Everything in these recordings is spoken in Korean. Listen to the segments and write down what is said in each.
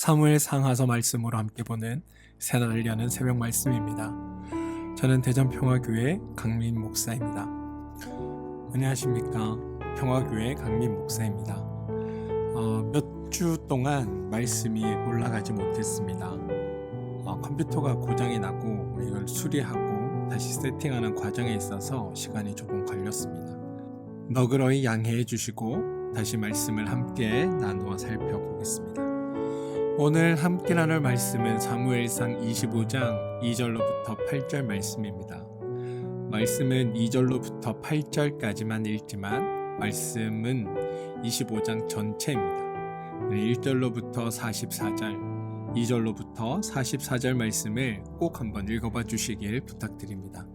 사무엘 상하서 말씀으로 함께 보는 새날을 여는 새벽 말씀입니다. 저는 대전평화교회 강민 목사입니다. 안녕하십니까. 평화교회 강민 목사입니다. 몇 주 동안 말씀이 올라가지 못했습니다. 컴퓨터가 고장이 나고 이걸 수리하고 다시 세팅하는 과정에 있어서 시간이 조금 걸렸습니다. 너그러이 양해해 주시고 다시 말씀을 함께 나누어 살펴보겠습니다. 오늘 함께 나눌 말씀은 사무엘상 25장 2절로부터 8절 말씀입니다. 말씀은 2절로부터 8절까지만 읽지만 말씀은 25장 전체입니다. 1절로부터 44절, 2절로부터 44절 말씀을 꼭 한번 읽어봐 주시길 부탁드립니다.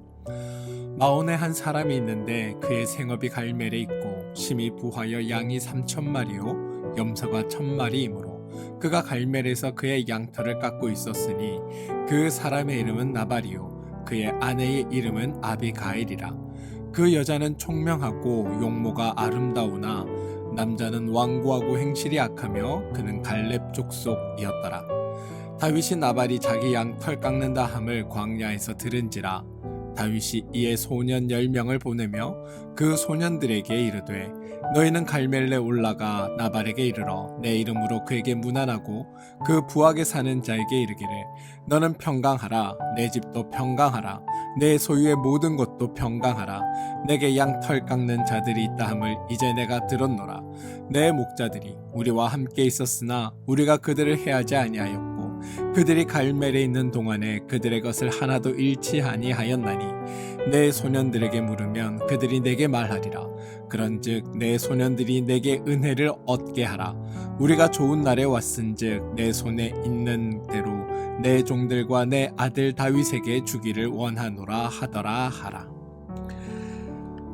마온에 한 사람이 있는데 그의 생업이 갈멜에 있고 심히 부하여 양이 3,000마리요 염소가 1,000마리이므로 그가 갈멜에서 그의 양털을 깎고 있었으니 그 사람의 이름은 나발이요 그의 아내의 이름은 아비가일이라. 그 여자는 총명하고 용모가 아름다우나 남자는 완고하고 행실이 악하며 그는 갈렙 족속이었더라. 다윗이 나발이 자기 양털 깎는다 함을 광야에서 들은지라. 다윗이 이에 소년 10명을 보내며 그 소년들에게 이르되 너희는 갈멜에 올라가 나발에게 이르러 내 이름으로 그에게 문안하고 그 부하게 사는 자에게 이르기를 너는 평강하라. 내 집도 평강하라. 내 소유의 모든 것도 평강하라. 내게 양털 깎는 자들이 있다 함을 이제 내가 들었노라. 내 목자들이 우리와 함께 있었으나 우리가 그들을 해하지 아니하였고 그들이 갈멜에 있는 동안에 그들의 것을 하나도 잃지 아니하였나니 내 소년들에게 물으면 그들이 내게 말하리라. 그런즉 내 소년들이 내게 은혜를 얻게 하라. 우리가 좋은 날에 왔은즉 내 손에 있는 대로 내 종들과 내 아들 다윗에게 주기를 원하노라 하더라 하라.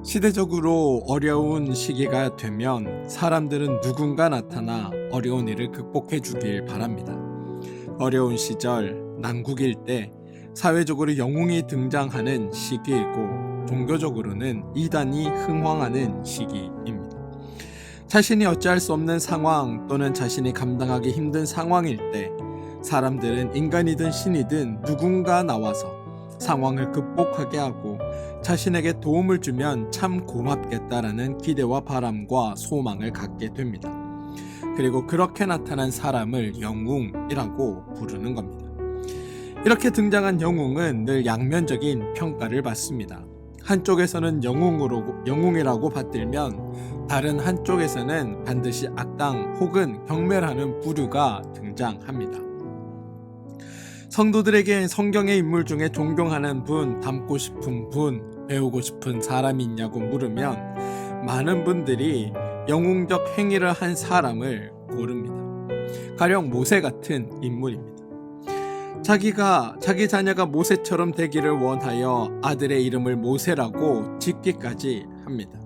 시대적으로 어려운 시기가 되면 사람들은 누군가 나타나 어려운 일을 극복해 주길 바랍니다. 어려운 시절, 난국일 때 사회적으로 영웅이 등장하는 시기이고 종교적으로는 이단이 흥황하는 시기입니다. 자신이 어찌할 수 없는 상황 또는 자신이 감당하기 힘든 상황일 때 사람들은 인간이든 신이든 누군가 나와서 상황을 극복하게 하고 자신에게 도움을 주면 참 고맙겠다라는 기대와 바람과 소망을 갖게 됩니다. 그리고 그렇게 나타난 사람을 영웅이라고 부르는 겁니다. 이렇게 등장한 영웅은 늘 양면적인 평가를 받습니다. 한쪽에서는 영웅이라고 받들면 다른 한쪽에서는 반드시 악당 혹은 경멸하는 부류가 등장합니다. 성도들에게 성경의 인물 중에 존경하는 분, 닮고 싶은 분, 배우고 싶은 사람이 있냐고 물으면 많은 분들이 영웅적 행위를 한 사람을 고릅니다. 가령 모세 같은 인물입니다. 자기 자녀가 모세처럼 되기를 원하여 아들의 이름을 모세라고 짓기까지 합니다.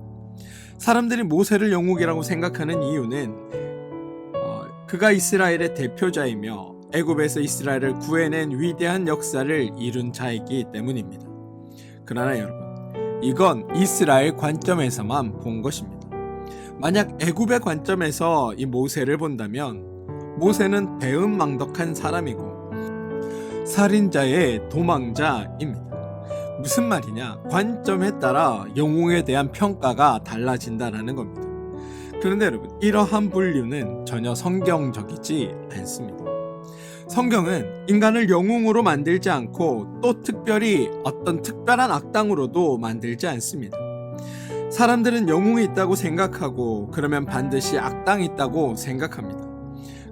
사람들이 모세를 영웅이라고 생각하는 이유는 그가 이스라엘의 대표자이며 애굽에서 이스라엘을 구해낸 위대한 역사를 이룬 자이기 때문입니다. 그러나 여러분, 이건 이스라엘 관점에서만 본 것입니다. 만약 애굽의 관점에서 이 모세를 본다면 모세는 배은망덕한 사람이고 살인자의 도망자입니다. 무슨 말이냐? 관점에 따라 영웅에 대한 평가가 달라진다는 겁니다. 그런데 여러분, 이러한 분류는 전혀 성경적이지 않습니다. 성경은 인간을 영웅으로 만들지 않고 또 특별히 어떤 특별한 악당으로도 만들지 않습니다. 사람들은 영웅이 있다고 생각하고 그러면 반드시 악당이 있다고 생각합니다.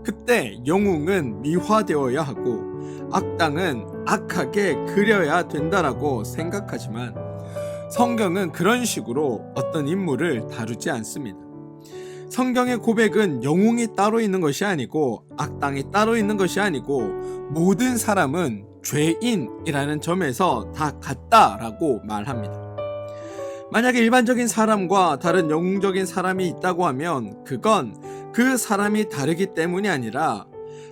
그때 영웅은 미화되어야 하고 악당은 악하게 그려야 된다라고 생각하지만 성경은 그런 식으로 어떤 인물을 다루지 않습니다. 성경의 고백은 영웅이 따로 있는 것이 아니고 악당이 따로 있는 것이 아니고 모든 사람은 죄인이라는 점에서 다 같다라고 말합니다. 만약에 일반적인 사람과 다른 영웅적인 사람이 있다고 하면 그건 그 사람이 다르기 때문이 아니라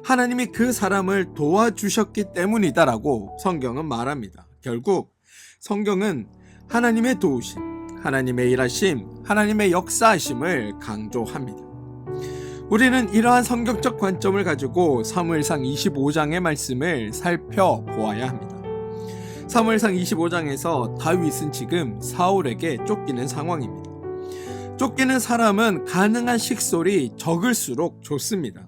하나님이 그 사람을 도와주셨기 때문이다라고 성경은 말합니다. 결국 성경은 하나님의 도우심, 하나님의 일하심, 하나님의 역사하심을 강조합니다. 우리는 이러한 성경적 관점을 가지고 사무엘상 25장의 말씀을 살펴보아야 합니다. 사무엘상 25장에서 다윗은 지금 사울에게 쫓기는 상황입니다. 쫓기는 사람은 가능한 식솔이 적을수록 좋습니다.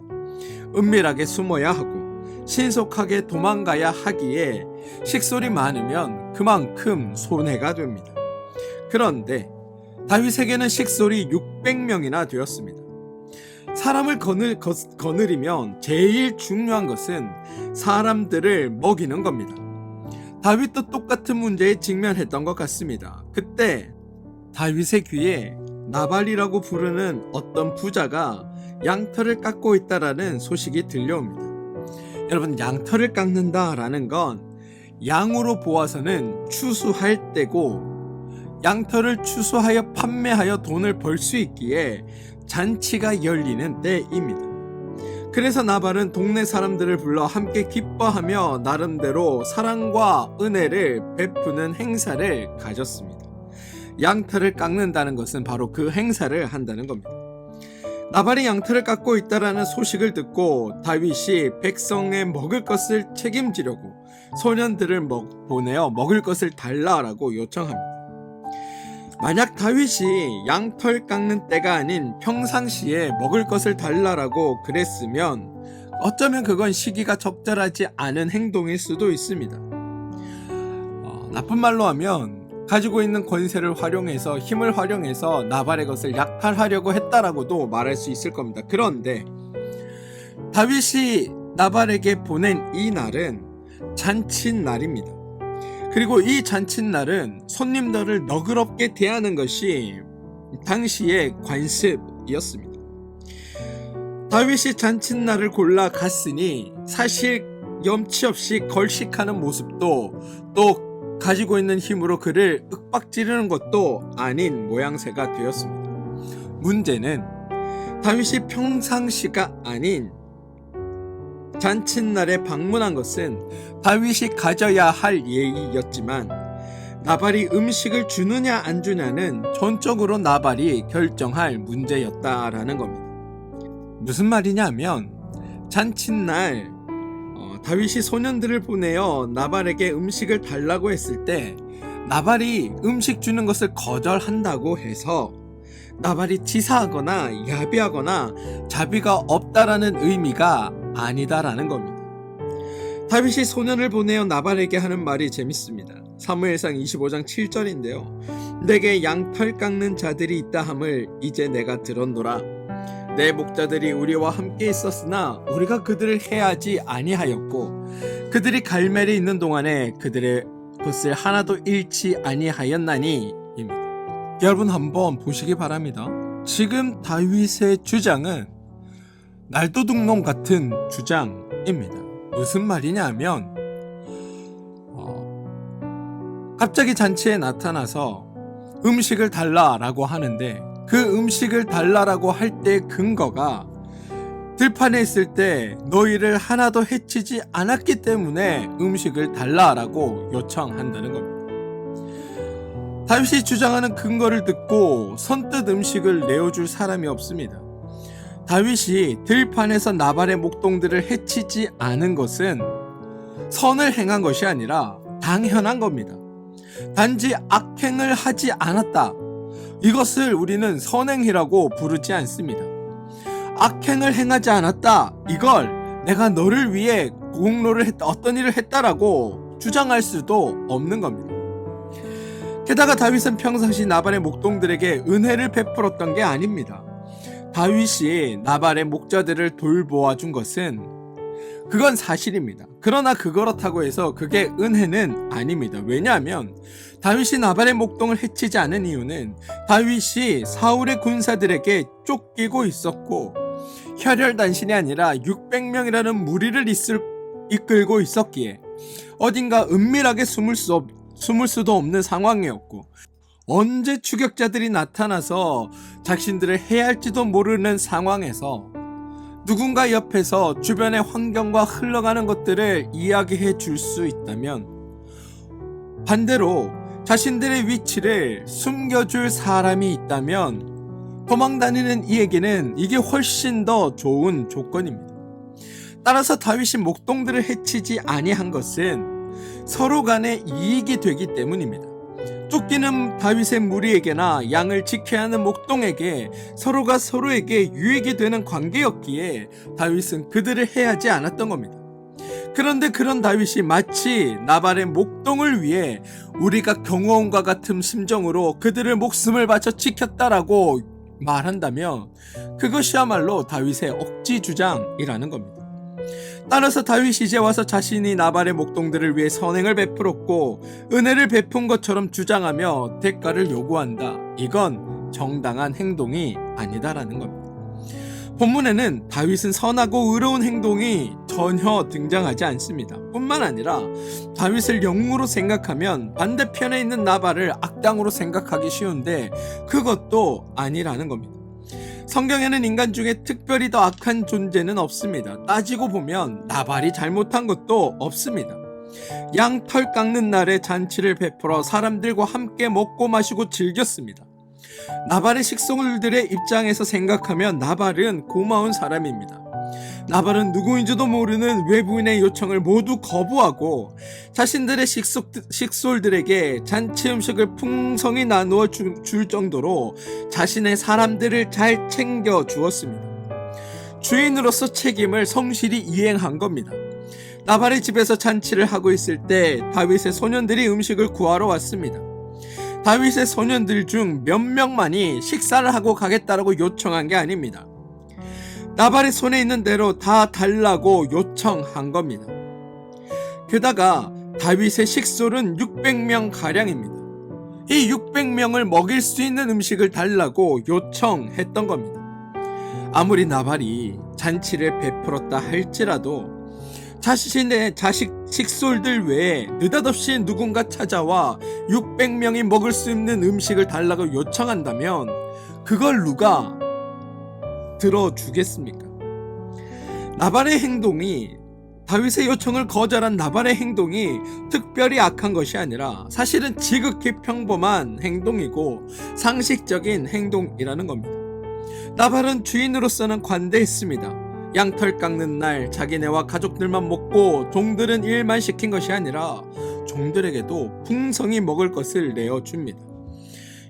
은밀하게 숨어야 하고 신속하게 도망가야 하기에 식솔이 많으면 그만큼 손해가 됩니다. 그런데 다윗에게는 식솔이 600명이나 되었습니다. 사람을 거느리면 제일 중요한 것은 사람들을 먹이는 겁니다. 다윗도 똑같은 문제에 직면했던 것 같습니다. 그때 다윗의 귀에 나발이라고 부르는 어떤 부자가 양털을 깎고 있다라는 소식이 들려옵니다. 여러분, 양털을 깎는다라는 건 양으로 보아서는 추수할 때고 양털을 추수하여 판매하여 돈을 벌 수 있기에 잔치가 열리는 때입니다. 그래서 나발은 동네 사람들을 불러 함께 기뻐하며 나름대로 사랑과 은혜를 베푸는 행사를 가졌습니다. 양털을 깎는다는 것은 바로 그 행사를 한다는 겁니다. 나발이 양털을 깎고 있다라는 소식을 듣고 다윗이 백성의 먹을 것을 책임지려고 소년들을 보내어 먹을 것을 달라라고 요청합니다. 만약 다윗이 양털 깎는 때가 아닌 평상시에 먹을 것을 달라라고 그랬으면 어쩌면 그건 시기가 적절하지 않은 행동일 수도 있습니다. 나쁜 말로 하면 가지고 있는 권세를 활용해서 힘을 활용해서 나발의 것을 약탈하려고 했다라고도 말할 수 있을 겁니다. 그런데 다윗이 나발에게 보낸 이 날은 잔칫날입니다. 그리고 이 잔칫날은 손님들을 너그럽게 대하는 것이 당시의 관습이었습니다. 다윗이 잔칫날을 골라 갔으니 사실 염치 없이 걸식하는 모습도 또 가지고 있는 힘으로 그를 윽박지르는 것도 아닌 모양새가 되었습니다. 문제는 다윗이 평상시가 아닌 잔칫날에 방문한 것은 다윗이 가져야 할 예의였지만 나발이 음식을 주느냐 안 주냐는 전적으로 나발이 결정할 문제였다라는 겁니다. 무슨 말이냐면 잔칫날 다윗이 소년들을 보내어 나발에게 음식을 달라고 했을 때 나발이 음식 주는 것을 거절한다고 해서 나발이 치사하거나 야비하거나 자비가 없다라는 의미가 아니다라는 겁니다. 다윗이 소년을 보내어 나발에게 하는 말이 재밌습니다. 사무엘상 25장 7절인데요. 내게 양털 깎는 자들이 있다 함을 이제 내가 들었노라. 내 목자들이 우리와 함께 있었으나 우리가 그들을 해하지 아니하였고 그들이 갈멜에 있는 동안에 그들의 것을 하나도 잃지 아니하였나니 입니다. 여러분 한번 보시기 바랍니다. 지금 다윗의 주장은 날도둑놈 같은 주장입니다. 무슨 말이냐면 갑자기 잔치에 나타나서 음식을 달라라고 하는데 그 음식을 달라라고 할 때의 근거가 들판에 있을 때 너희를 하나도 해치지 않았기 때문에 음식을 달라라고 요청한다는 겁니다. 다윗이 주장하는 근거를 듣고 선뜻 음식을 내어줄 사람이 없습니다. 다윗이 들판에서 나발의 목동들을 해치지 않은 것은 선을 행한 것이 아니라 당연한 겁니다. 단지 악행을 하지 않았다. 이것을 우리는 선행이라고 부르지 않습니다. 악행을 행하지 않았다. 이걸 내가 너를 위해 공로를 했다, 어떤 일을 했다라고 주장할 수도 없는 겁니다. 게다가 다윗은 평상시 나발의 목동들에게 은혜를 베풀었던 게 아닙니다. 다윗이 나발의 목자들을 돌보아 준 것은 그건 사실입니다. 그러나 그렇다고 해서 그게 은혜는 아닙니다. 왜냐하면 다윗이 나발의 목동을 해치지 않은 이유는 다윗이 사울의 군사들에게 쫓기고 있었고 혈혈단신이 아니라 600명이라는 무리를 이끌고 있었기에 어딘가 은밀하게 숨을 수도 없는 상황이었고 언제 추격자들이 나타나서 자신들을 해할지도 모르는 상황에서 누군가 옆에서 주변의 환경과 흘러가는 것들을 이야기해 줄 수 있다면 반대로 자신들의 위치를 숨겨줄 사람이 있다면 도망다니는 이에게는 이게 훨씬 더 좋은 조건입니다. 따라서 다윗이 목동들을 해치지 아니한 것은 서로 간에 이익이 되기 때문입니다. 쫓기는 다윗의 무리에게나 양을 지켜야 하는 목동에게 서로가 서로에게 유익이 되는 관계였기에 다윗은 그들을 해하지 않았던 겁니다. 그런데 그런 다윗이 마치 나발의 목동을 위해 우리가 경호원과 같은 심정으로 그들을 목숨을 바쳐 지켰다라고 말한다면 그것이야말로 다윗의 억지 주장이라는 겁니다. 따라서 다윗이 이제 와서 자신이 나발의 목동들을 위해 선행을 베풀었고 은혜를 베푼 것처럼 주장하며 대가를 요구한다. 이건 정당한 행동이 아니다라는 겁니다. 본문에는 다윗은 선하고 의로운 행동이 전혀 등장하지 않습니다. 뿐만 아니라 다윗을 영웅으로 생각하면 반대편에 있는 나발을 악당으로 생각하기 쉬운데 그것도 아니라는 겁니다. 성경에는 인간 중에 특별히 더 악한 존재는 없습니다. 따지고 보면 나발이 잘못한 것도 없습니다. 양 털 깎는 날에 잔치를 베풀어 사람들과 함께 먹고 마시고 즐겼습니다. 나발의 식솔들의 입장에서 생각하면 나발은 고마운 사람입니다. 나발은 누구인지도 모르는 외부인의 요청을 모두 거부하고 자신들의 식솔들에게 잔치 음식을 풍성히 나누어 줄 정도로 자신의 사람들을 잘 챙겨 주었습니다. 주인으로서 책임을 성실히 이행한 겁니다. 나발의 집에서 잔치를 하고 있을 때 다윗의 소년들이 음식을 구하러 왔습니다. 다윗의 소년들 중 몇 명만이 식사를 하고 가겠다라고 요청한 게 아닙니다. 나발의 손에 있는 대로 다 달라고 요청한 겁니다. 게다가 다윗의 식솔은 600명 가량입니다. 이 600명을 먹일 수 있는 음식을 달라고 요청했던 겁니다. 아무리 나발이 잔치를 베풀었다 할지라도 자신의 자식 식솔들 외에 느닷없이 누군가 찾아와 600명이 먹을 수 있는 음식을 달라고 요청한다면 그걸 누가 들어주겠습니까? 나발의 행동이 다윗의 요청을 거절한 나발의 행동이 특별히 악한 것이 아니라 사실은 지극히 평범한 행동이고 상식적인 행동이라는 겁니다. 나발은 주인으로서는 관대했습니다. 양털 깎는 날 자기네와 가족들만 먹고 종들은 일만 시킨 것이 아니라 종들에게도 풍성히 먹을 것을 내어줍니다.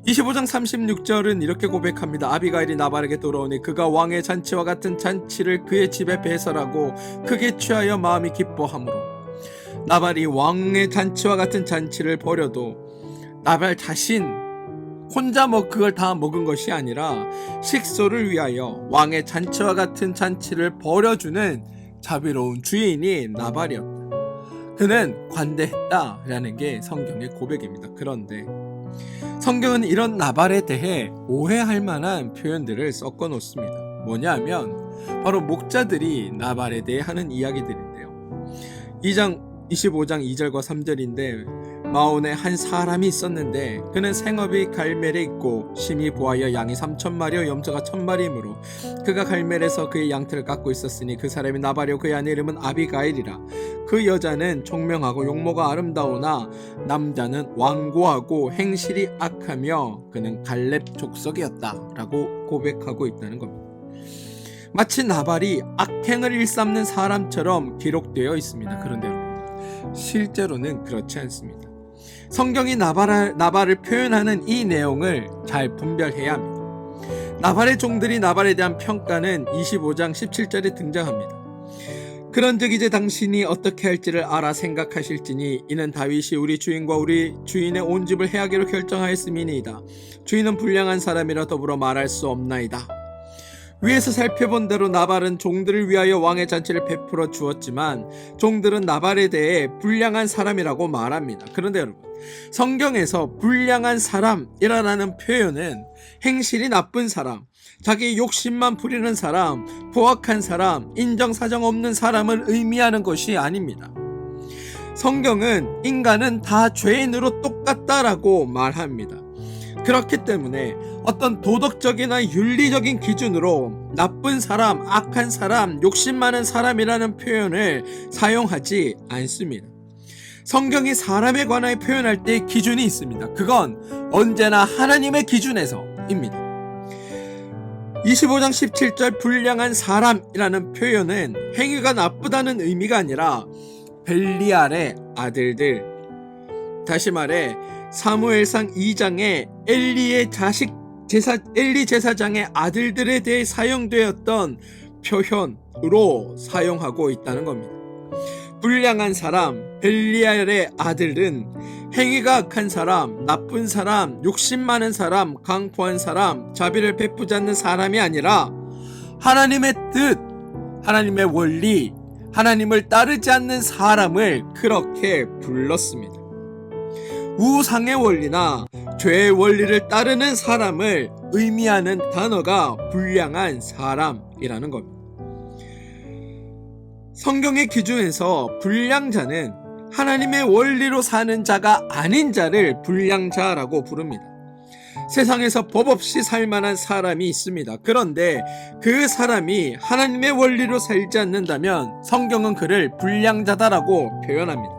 25장 36절은 이렇게 고백합니다. 아비가일이 나발에게 돌아오니 그가 왕의 잔치와 같은 잔치를 그의 집에 배설하고 크게 취하여 마음이 기뻐하므로. 나발이 왕의 잔치와 같은 잔치를 벌여도 나발 자신 혼자 그걸 다 먹은 것이 아니라 식소를 위하여 왕의 잔치와 같은 잔치를 벌여주는 자비로운 주인이 나발이었다. 그는 관대했다라는 게 성경의 고백입니다. 그런데 성경은 이런 나발에 대해 오해할 만한 표현들을 섞어 놓습니다. 뭐냐면 바로 목자들이 나발에 대해 하는 이야기들인데요. 25장 2절과 3절인데 마온에 한 사람이 있었는데 그는 생업이 갈멜에 있고 심히 보하여 양이 3,000마리와 염소가 1,000마리이므로 그가 갈멜에서 그의 양털을 깎고 있었으니 그 사람이 나발이요 그의 아내 이름은 아비가일이라. 그 여자는 총명하고 용모가 아름다우나 남자는 완고하고 행실이 악하며 그는 갈렙 족속이었다 라고 고백하고 있다는 겁니다. 마치 나발이 악행을 일삼는 사람처럼 기록되어 있습니다. 그런데 여러분 실제로는 그렇지 않습니다. 성경이 나발을 표현하는 이 내용을 잘 분별해야 합니다. 나발의 종들이 나발에 대한 평가는 25장 17절에 등장합니다. 그런즉 이제 당신이 어떻게 할지를 알아 생각하실지니 이는 다윗이 우리 주인과 우리 주인의 온 집을 해하기로 결정하였음이니이다. 주인은 불량한 사람이라 더불어 말할 수 없나이다. 위에서 살펴본 대로 나발은 종들을 위하여 왕의 잔치를 베풀어 주었지만 종들은 나발에 대해 불량한 사람이라고 말합니다. 그런데 여러분 성경에서 불량한 사람이라는 표현은 행실이 나쁜 사람, 자기 욕심만 부리는 사람, 포악한 사람, 인정사정 없는 사람을 의미하는 것이 아닙니다. 성경은 인간은 다 죄인으로 똑같다라고 말합니다. 그렇기 때문에 어떤 도덕적이나 윤리적인 기준으로 나쁜 사람, 악한 사람, 욕심 많은 사람이라는 표현을 사용하지 않습니다. 성경이 사람에 관하여 표현할 때 기준이 있습니다. 그건 언제나 하나님의 기준에서입니다. 25장 17절 불량한 사람이라는 표현은 행위가 나쁘다는 의미가 아니라 벨리알의 아들들, 다시 말해 사무엘상 2장에 엘리 제사장의 아들들에 대해 사용되었던 표현으로 사용하고 있다는 겁니다. 불량한 사람, 벨리알의 아들은 행위가 악한 사람, 나쁜 사람, 욕심 많은 사람, 강포한 사람, 자비를 베푸지 않는 사람이 아니라 하나님의 뜻, 하나님의 원리, 하나님을 따르지 않는 사람을 그렇게 불렀습니다. 우상의 원리나 죄의 원리를 따르는 사람을 의미하는 단어가 불량한 사람이라는 겁니다. 성경의 기준에서 불량자는 하나님의 원리로 사는 자가 아닌 자를 불량자라고 부릅니다. 세상에서 법 없이 살 만한 사람이 있습니다. 그런데 그 사람이 하나님의 원리로 살지 않는다면 성경은 그를 불량자다라고 표현합니다.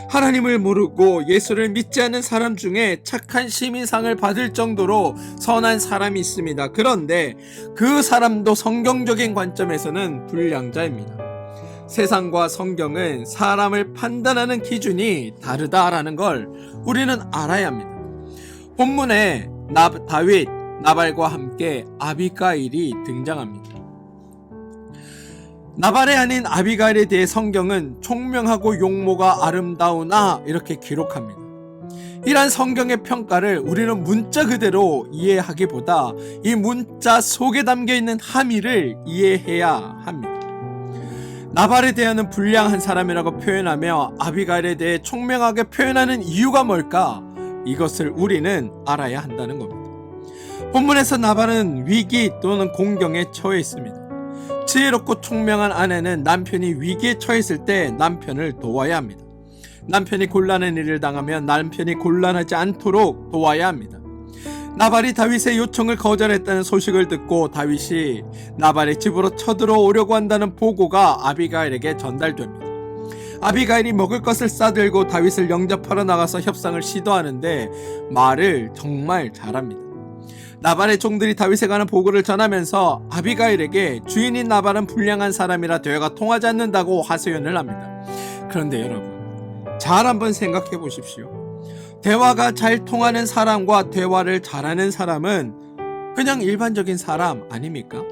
하나님을 모르고 예수를 믿지 않는 사람 중에 착한 시민상을 받을 정도로 선한 사람이 있습니다. 그런데 그 사람도 성경적인 관점에서는 불량자입니다. 세상과 성경은 사람을 판단하는 기준이 다르다라는 걸 우리는 알아야 합니다. 본문에 다윗, 나발과 함께 아비가일이 등장합니다. 나발의 아닌 아비가일에 대해 성경은 총명하고 용모가 아름다우나 이렇게 기록합니다. 이러한 성경의 평가를 우리는 문자 그대로 이해하기보다 이 문자 속에 담겨있는 함의를 이해해야 합니다. 나발에 대하는 불량한 사람이라고 표현하며 아비가일에 대해 총명하게 표현하는 이유가 뭘까? 이것을 우리는 알아야 한다는 겁니다. 본문에서 나발은 위기 또는 공경에 처해 있습니다. 지혜롭고 총명한 아내는 남편이 위기에 처했을 때 남편을 도와야 합니다. 남편이 곤란한 일을 당하면 남편이 곤란하지 않도록 도와야 합니다. 나발이 다윗의 요청을 거절했다는 소식을 듣고 다윗이 나발의 집으로 쳐들어오려고 한다는 보고가 아비가일에게 전달됩니다. 아비가일이 먹을 것을 싸들고 다윗을 영접하러 나가서 협상을 시도하는데 말을 정말 잘합니다. 나발의 종들이 다윗에 관한 보고를 전하면서 아비가일에게 주인인 나발은 불량한 사람이라 대화가 통하지 않는다고 하소연을 합니다. 그런데 여러분, 잘 한번 생각해 보십시오. 대화가 잘 통하는 사람과 대화를 잘하는 사람은 그냥 일반적인 사람 아닙니까?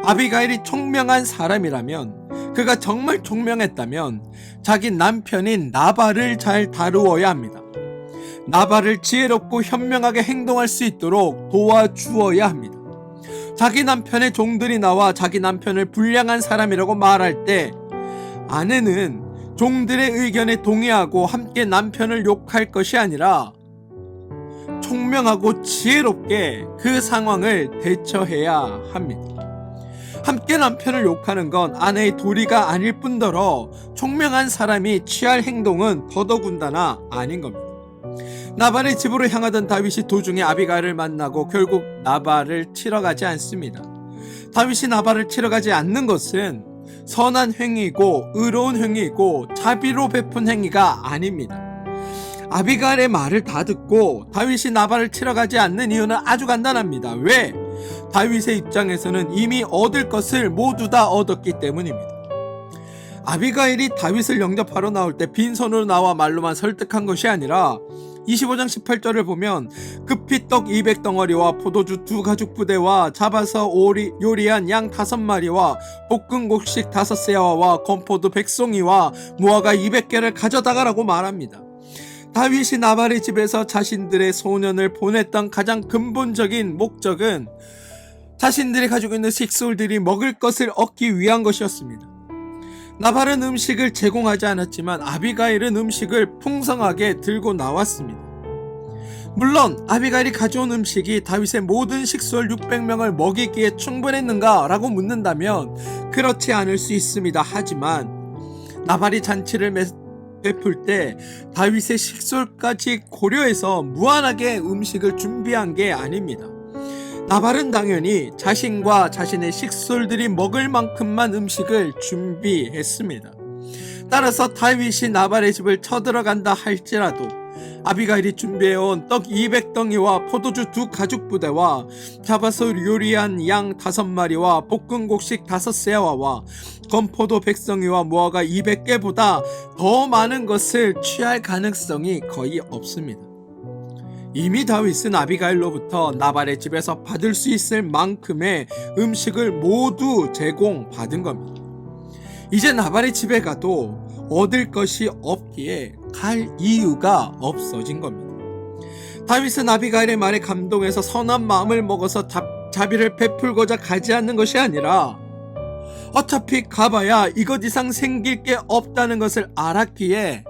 아비가일이 총명한 사람이라면, 그가 정말 총명했다면 자기 남편인 나발을 잘 다루어야 합니다. 나발을 지혜롭고 현명하게 행동할 수 있도록 도와주어야 합니다. 자기 남편의 종들이 나와 자기 남편을 불량한 사람이라고 말할 때 아내는 종들의 의견에 동의하고 함께 남편을 욕할 것이 아니라 총명하고 지혜롭게 그 상황을 대처해야 합니다. 함께 남편을 욕하는 건 아내의 도리가 아닐 뿐더러 총명한 사람이 취할 행동은 더더군다나 아닌 겁니다. 나발의 집으로 향하던 다윗이 도중에 아비가일을 만나고 결국 나발을 치러 가지 않습니다. 다윗이 나발을 치러 가지 않는 것은 선한 행위이고 의로운 행위이고 자비로 베푼 행위가 아닙니다. 아비가일의 말을 다 듣고 다윗이 나발을 치러 가지 않는 이유는 아주 간단합니다. 왜? 다윗의 입장에서는 이미 얻을 것을 모두 다 얻었기 때문입니다. 아비가일이 다윗을 영접하러 나올 때 빈손으로 나와 말로만 설득한 것이 아니라 25장 18절을 보면 급히 떡 200덩어리와 포도주 2가죽부대와 잡아서 요리한 양 5마리와 볶은 곡식 5세아와 건포도 100송이와 무화과 200개를 가져다가라고 말합니다. 다윗이 나발의 집에서 자신들의 소년을 보냈던 가장 근본적인 목적은 자신들이 가지고 있는 식솔들이 먹을 것을 얻기 위한 것이었습니다. 나발은 음식을 제공하지 않았지만 아비가일은 음식을 풍성하게 들고 나왔습니다. 물론 아비가일이 가져온 음식이 다윗의 모든 식솔 600명을 먹이기에 충분했는가 라고 묻는다면 그렇지 않을 수 있습니다. 하지만 나발이 잔치를 베풀 때 다윗의 식솔까지 고려해서 무한하게 음식을 준비한 게 아닙니다. 나발은 당연히 자신과 자신의 식솔들이 먹을 만큼만 음식을 준비했습니다. 따라서 다윗이 나발의 집을 쳐들어간다 할지라도 아비가일이 준비해온 떡 200덩이와 포도주 2가죽부대와 잡아서 요리한 양 5마리와 볶은 곡식 5세와와 건포도 100성이와 무화과 200개보다 더 많은 것을 취할 가능성이 거의 없습니다. 이미 다윗은 아비가일로부터 나발의 집에서 받을 수 있을 만큼의 음식을 모두 제공받은 겁니다. 이제 나발의 집에 가도 얻을 것이 없기에 갈 이유가 없어진 겁니다. 다윗은 아비가일의 말에 감동해서 선한 마음을 먹어서 자비를 베풀고자 가지 않는 것이 아니라 어차피 가봐야 이것 이상 생길 게 없다는 것을 알았기에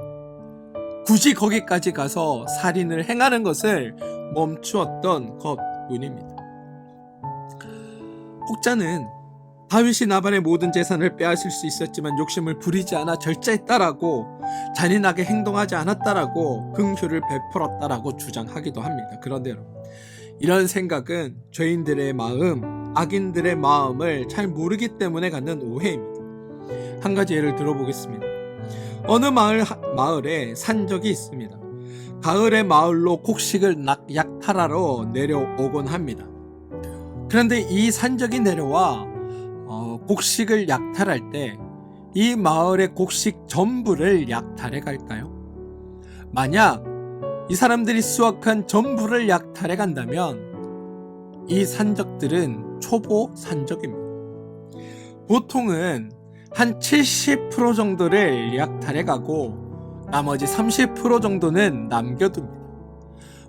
굳이 거기까지 가서 살인을 행하는 것을 멈추었던 것뿐입니다. 혹자는 다윗이 나발의 모든 재산을 빼앗을 수 있었지만 욕심을 부리지 않아 절제했다라고, 잔인하게 행동하지 않았다라고, 긍휼을 베풀었다라고 주장하기도 합니다. 그런데 이런 생각은 죄인들의 마음, 악인들의 마음을 잘 모르기 때문에 갖는 오해입니다. 한 가지 예를 들어보겠습니다. 어느 마을에 산적이 있습니다. 가을에 마을로 곡식을 약탈하러 내려오곤 합니다. 그런데 이 산적이 내려와 곡식을 약탈할 때 이 마을의 곡식 전부를 약탈해 갈까요? 만약 이 사람들이 수확한 전부를 약탈해 간다면 이 산적들은 초보 산적입니다. 보통은 한 70% 정도를 약탈해 가고 나머지 30% 정도는 남겨둡니다.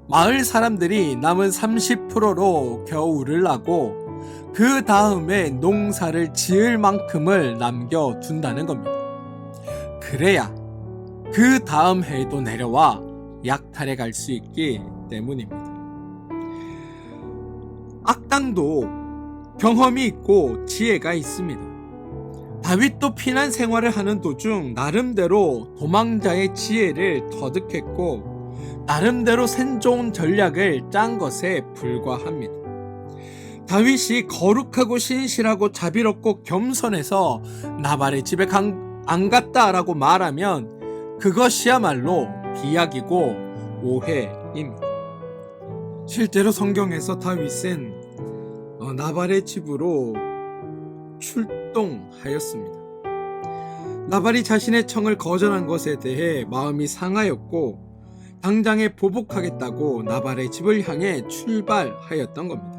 마을 사람들이 남은 30%로 겨울을 나고 그 다음에 농사를 지을 만큼을 남겨둔다는 겁니다. 그래야 그 다음 해에도 내려와 약탈해 갈 수 있기 때문입니다. 악당도 경험이 있고 지혜가 있습니다. 다윗도 피난 생활을 하는 도중 나름대로 도망자의 지혜를 터득했고 나름대로 생존 전략을 짠 것에 불과합니다. 다윗이 거룩하고 신실하고 자비롭고 겸손해서 나발의 집에 안 갔다라고 말하면 그것이야말로 비약이고 오해입니다. 실제로 성경에서 다윗은 나발의 집으로 출동하였습니다. 나발이 자신의 청을 거절한 것에 대해 마음이 상하였고 당장에 보복하겠다고 나발의 집을 향해 출발하였던 겁니다.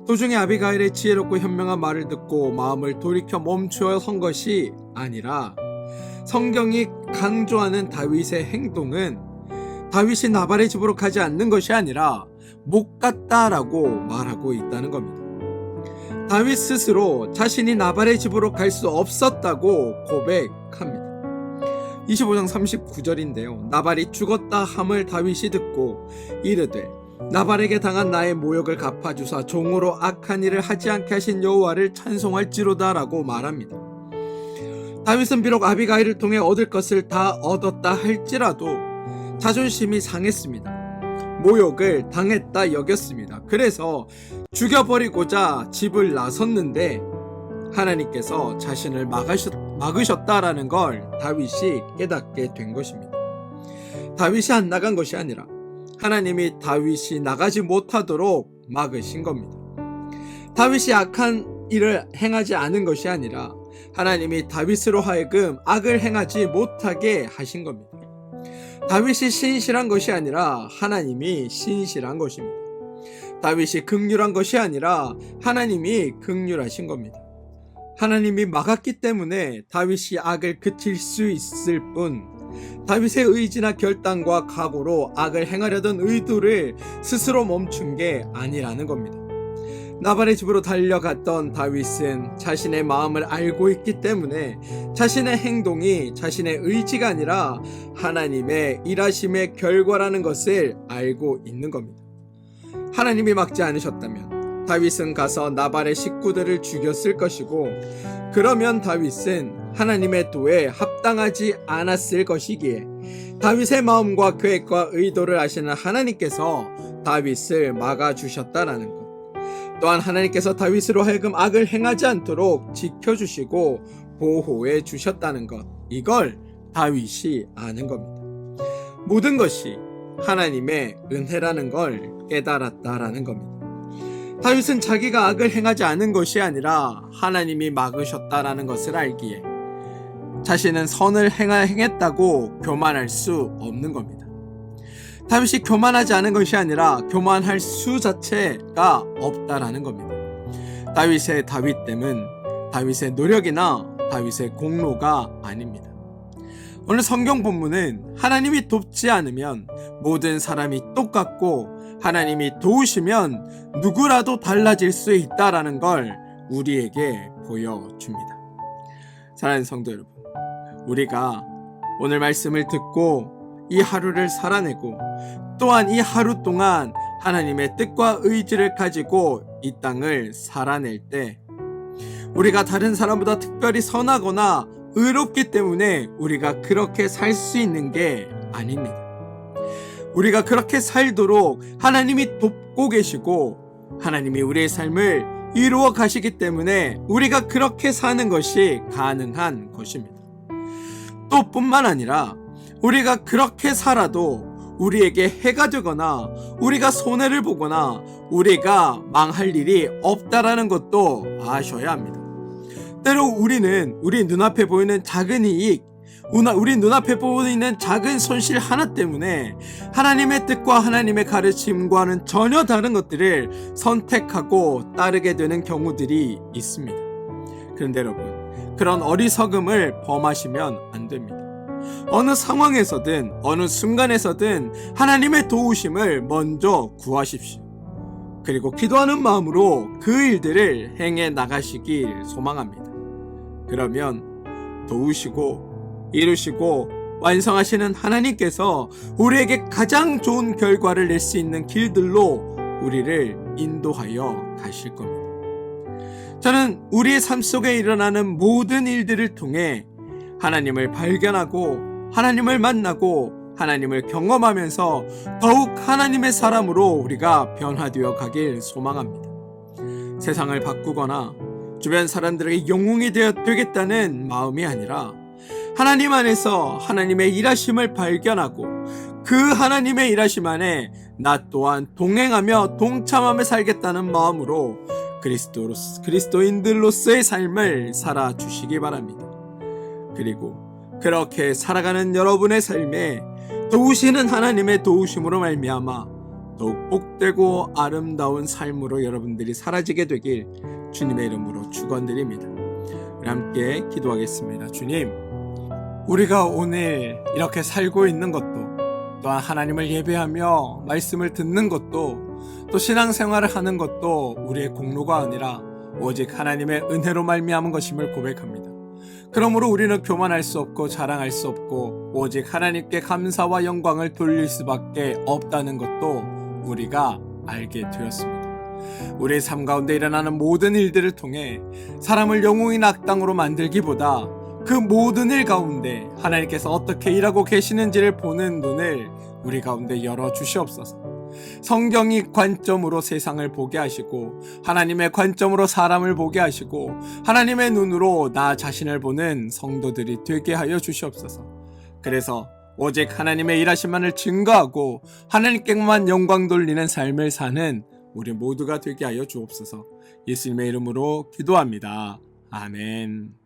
도중에 아비가일의 지혜롭고 현명한 말을 듣고 마음을 돌이켜 멈추어 선 것이 아니라 성경이 강조하는 다윗의 행동은 다윗이 나발의 집으로 가지 않는 것이 아니라 못 갔다라고 말하고 있다는 겁니다. 다윗 스스로 자신이 나발의 집으로 갈 수 없었다고 고백합니다. 25장 39절인데요. 나발이 죽었다 함을 다윗이 듣고 이르되 나발에게 당한 나의 모욕을 갚아주사 종으로 악한 일을 하지 않게 하신 여호와를 찬송할지로다 라고 말합니다. 다윗은 비록 아비가일을 통해 얻을 것을 다 얻었다 할지라도 자존심이 상했습니다. 모욕을 당했다 여겼습니다. 그래서 죽여버리고자 집을 나섰는데 하나님께서 자신을 막으셨다라는 걸 다윗이 깨닫게 된 것입니다. 다윗이 안 나간 것이 아니라 하나님이 다윗이 나가지 못하도록 막으신 겁니다. 다윗이 악한 일을 행하지 않은 것이 아니라 하나님이 다윗으로 하여금 악을 행하지 못하게 하신 겁니다. 다윗이 신실한 것이 아니라 하나님이 신실한 것입니다. 다윗이 긍휼한 것이 아니라 하나님이 긍휼하신 겁니다. 하나님이 막았기 때문에 다윗이 악을 그칠 수 있을 뿐 다윗의 의지나 결단과 각오로 악을 행하려던 의도를 스스로 멈춘 게 아니라는 겁니다. 나발의 집으로 달려갔던 다윗은 자신의 마음을 알고 있기 때문에 자신의 행동이 자신의 의지가 아니라 하나님의 일하심의 결과라는 것을 알고 있는 겁니다. 하나님이 막지 않으셨다면 다윗은 가서 나발의 식구들을 죽였을 것이고 그러면 다윗은 하나님의 도에 합당하지 않았을 것이기에 다윗의 마음과 계획과 의도를 아시는 하나님께서 다윗을 막아주셨다라는 것, 또한 하나님께서 다윗으로 하여금 악을 행하지 않도록 지켜주시고 보호해 주셨다는 것, 이걸 다윗이 아는 겁니다. 모든 것이 하나님의 은혜라는 걸 깨달았다라는 겁니다. 다윗은 자기가 악을 행하지 않은 것이 아니라 하나님이 막으셨다라는 것을 알기에 자신은 선을 행했다고 교만할 수 없는 겁니다. 다윗이 교만하지 않은 것이 아니라 교만할 수 자체가 없다라는 겁니다. 다윗의 다윗됨은 다윗의 노력이나 다윗의 공로가 아닙니다. 오늘 성경 본문은 하나님이 돕지 않으면 모든 사람이 똑같고 하나님이 도우시면 누구라도 달라질 수 있다라는 걸 우리에게 보여줍니다. 사랑하는 성도 여러분, 우리가 오늘 말씀을 듣고 이 하루를 살아내고 또한 이 하루 동안 하나님의 뜻과 의지를 가지고 이 땅을 살아낼 때 우리가 다른 사람보다 특별히 선하거나 의롭기 때문에 우리가 그렇게 살 수 있는 게 아닙니다. 우리가 그렇게 살도록 하나님이 돕고 계시고 하나님이 우리의 삶을 이루어 가시기 때문에 우리가 그렇게 사는 것이 가능한 것입니다. 또 뿐만 아니라 우리가 그렇게 살아도 우리에게 해가 되거나 우리가 손해를 보거나 우리가 망할 일이 없다라는 것도 아셔야 합니다. 때로 우리는 우리 눈앞에 보이는 작은 이익, 우리 눈앞에 보이는 작은 손실 하나 때문에 하나님의 뜻과 하나님의 가르침과는 전혀 다른 것들을 선택하고 따르게 되는 경우들이 있습니다. 그런데 여러분, 그런 어리석음을 범하시면 안 됩니다. 어느 상황에서든 어느 순간에서든 하나님의 도우심을 먼저 구하십시오. 그리고 기도하는 마음으로 그 일들을 행해 나가시길 소망합니다. 그러면 도우시고 이루시고 완성하시는 하나님께서 우리에게 가장 좋은 결과를 낼 수 있는 길들로 우리를 인도하여 가실 겁니다. 저는 우리의 삶 속에 일어나는 모든 일들을 통해 하나님을 발견하고 하나님을 만나고 하나님을 경험하면서 더욱 하나님의 사람으로 우리가 변화되어 가길 소망합니다. 세상을 바꾸거나 주변 사람들에게 영웅이 되겠다는 마음이 아니라 하나님 안에서 하나님의 일하심을 발견하고 그 하나님의 일하심 안에 나 또한 동행하며 동참하며 살겠다는 마음으로 그리스도인들로서의 삶을 살아주시기 바랍니다. 그리고 그렇게 살아가는 여러분의 삶에 도우시는 하나님의 도우심으로 말미암아 더욱 복되고 아름다운 삶으로 여러분들이 사라지게 되길 주님의 이름으로 축원드립니다. 우리 함께 기도하겠습니다. 주님, 우리가 오늘 이렇게 살고 있는 것도 또한 하나님을 예배하며 말씀을 듣는 것도 또 신앙생활을 하는 것도 우리의 공로가 아니라 오직 하나님의 은혜로 말미암은 것임을 고백합니다. 그러므로 우리는 교만할 수 없고 자랑할 수 없고 오직 하나님께 감사와 영광을 돌릴 수밖에 없다는 것도 우리가 알게 되었습니다. 우리의 삶 가운데 일어나는 모든 일들을 통해 사람을 영웅인 악당으로 만들기보다 그 모든 일 가운데 하나님께서 어떻게 일하고 계시는지를 보는 눈을 우리 가운데 열어주시옵소서. 성경이 관점으로 세상을 보게 하시고 하나님의 관점으로 사람을 보게 하시고 하나님의 눈으로 나 자신을 보는 성도들이 되게 하여 주시옵소서. 그래서 오직 하나님의 일하심만을 증거하고 하나님께만 영광 돌리는 삶을 사는 우리 모두가 되게 하여 주옵소서. 예수님의 이름으로 기도합니다. 아멘.